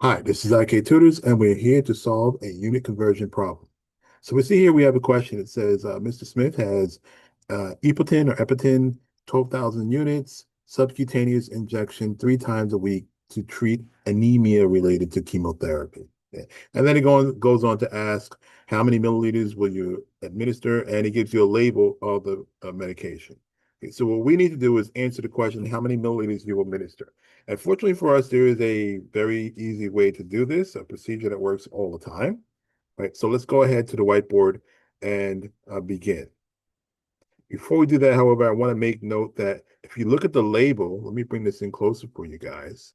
Hi, this is IK Tutors, and we're here to solve a unit conversion problem. So we see here we have a question that says Mr. Smith has Epotin or Epitin, 12,000 units, subcutaneous injection 3 times a week to treat anemia related to chemotherapy. Yeah. And then goes on to ask how many milliliters will you administer, and it gives you a label of the medication. Okay, so what we need to do is answer the question, how many milliliters you will administer. And fortunately for us, there is a very easy way to do this, a procedure that works all the time. Right. So let's go ahead to the whiteboard and begin. Before we do that, however, I want to make note that if you look at the label, let me bring this in closer for you guys.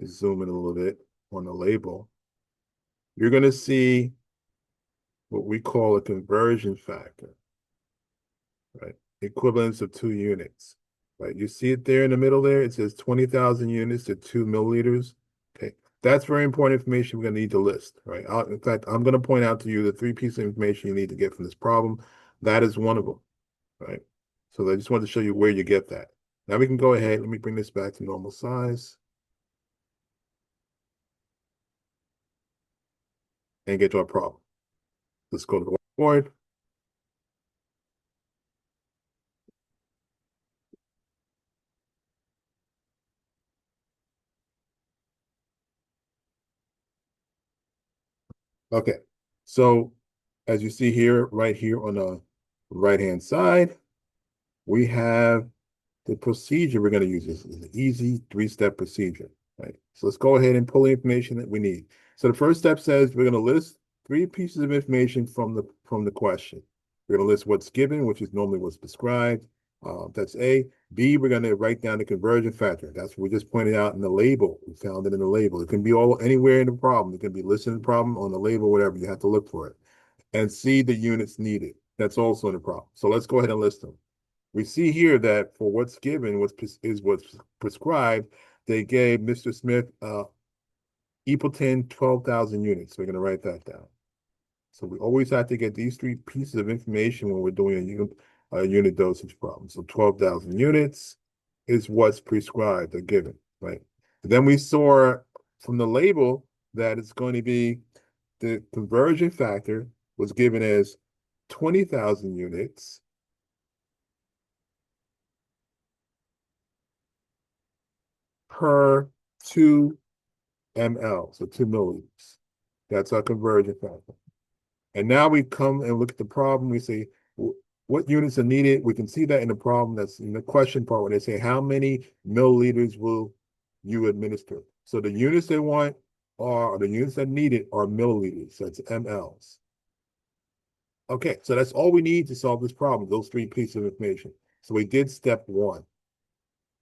Just zoom in a little bit on the label. You're going to see what we call a conversion factor, right? Equivalence of 2 units, right? You see it there in the middle there. It says 20,000 units to 2 milliliters. Okay, that's very important information we're going to need to list, right? In fact, I'm going to point out to you the 3 pieces of information you need to get from this problem. That is one of them, right? So I just wanted to show you where you get that. Now we can go ahead. Let me bring this back to normal size and get to our problem. Let's go to the whiteboard. Okay, so as you see here, right here on the right-hand side, we have the procedure we're going to use. This is an easy 3-step procedure, right? So let's go ahead and pull the information that we need. So the first step says we're going to list 3 pieces of information from the question. We're going to list what's given, which is normally what's prescribed. That's A. B, we're going to write down the conversion factor. That's what we just pointed out in the label. We found it in the label. It can be all anywhere in the problem. It can be listed in the problem on the label, whatever. You have to look for it. And C, the units needed. That's also in the problem. So let's go ahead and list them. We see here that for what's given, what's prescribed, they gave Mr. Smith Epotin 12,000 units. We're going to write that down. So we always have to get these 3 pieces of information when we're doing a unit dosage problem. So 12,000 units is what's prescribed or given, right? And then we saw from the label that it's going to be the conversion factor was given as 20,000 units per 2 ml, so 2 milliliters. That's our conversion factor. And now we come and look at the problem. We say, what units are needed? We can see that in the problem. That's in the question part when they say, how many milliliters will you administer? So the units they want or the units that needed are milliliters. That's mLs. Okay, so that's all we need to solve this problem, those 3 pieces of information. So we did step 1.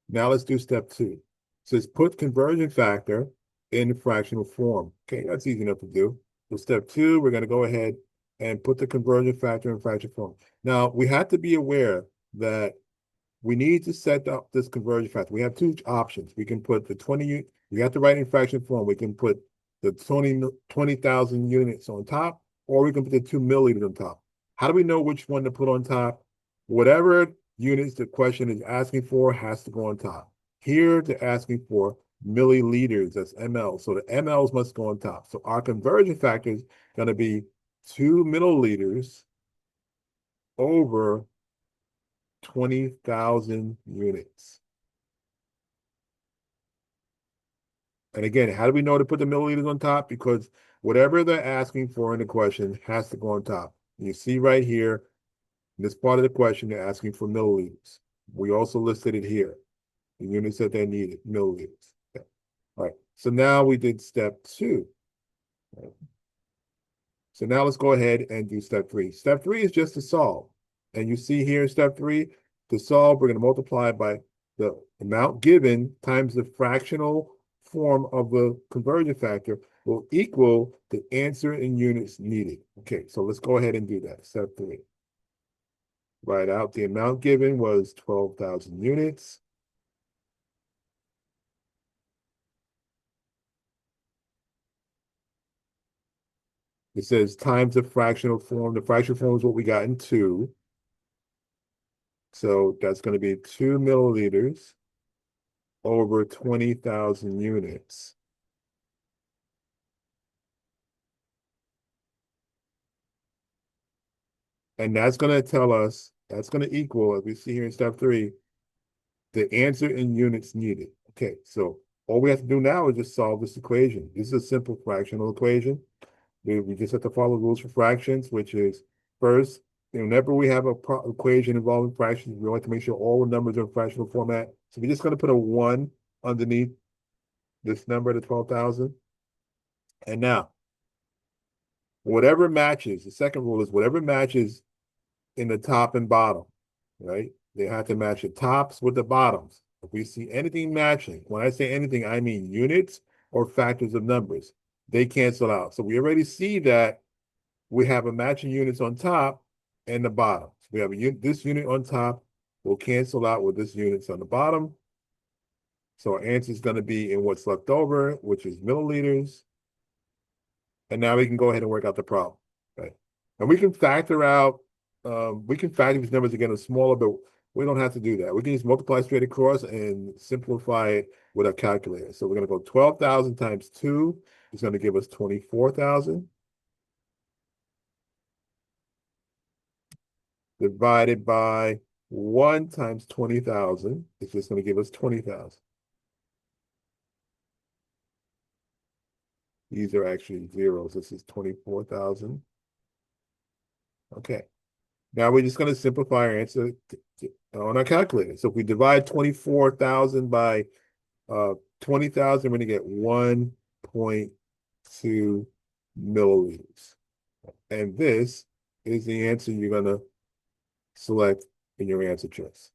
Now let's do step 2. It says put conversion factor in fractional form. Okay, that's easy enough to do. So step 2, we're going to go ahead and put the conversion factor in fractional form. Now, we have to be aware that we need to set up this conversion factor. We have 2 options. We can put the 20, we have to write in fractional form. We can put the 20,000 units on top, or we can put the 2 milliliters on top. How do we know which one to put on top? Whatever units the question is asking for has to go on top. Here they're asking for milliliters, that's ml. So the mLs must go on top. So our conversion factor is going to be 2 milliliters over 20,000 units. And again, how do we know to put the milliliters on top? Because whatever they're asking for in the question has to go on top. You see right here, in this part of the question, they're asking for milliliters. We also listed it here. The units that they needed, milliliters. Okay. All right. So now we did step 2. Right. So now let's go ahead and do step 3. Step 3 is just to solve. And you see here in step 3, to solve, we're going to multiply by the amount given times the fractional form of the conversion factor will equal the answer in units needed. Okay, so let's go ahead and do that. Step 3. Write out the amount given was 12,000 units. It says times the fractional form. The fractional form is what we got in 2. So that's going to be 2 milliliters over 20,000 units. And that's going to tell us, that's going to equal, as we see here in step 3, the answer in units needed. Okay, so all we have to do now is just solve this equation. This is a simple fractional equation. We just have to follow rules for fractions, which is first, whenever we have a equation involving fractions, we like to make sure all the numbers are in fractional format. So we're just going to put a 1 underneath this number, the 12,000. And now, whatever matches, the second rule is whatever matches in the top and bottom, right? They have to match the tops with the bottoms. If we see anything matching, when I say anything, I mean units or factors of numbers. They cancel out. So we already see that we have a matching units on top and the bottom. So we have this unit on top will cancel out with this units on the bottom. So our answer is going to be in what's left over, which is milliliters. And now we can go ahead and work out the problem, right? And we can factor these numbers again smaller, but we don't have to do that. We can just multiply straight across and simplify it with a calculator. So we're going to go 12,000 times 2 is going to give us 24,000. Divided by 1 times 20,000 is just going to give us 20,000. These are actually zeros. This is 24,000. Okay. Now we're just going to simplify our answer on our calculator. So if we divide 24,000 by 20,000, we're going to get 1.2 milliliters. And this is the answer you're going to select in your answer choice.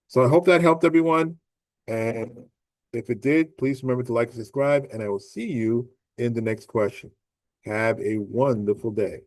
So I hope that helped everyone. And if it did, please remember to like and subscribe, and I will see you in the next question. Have a wonderful day.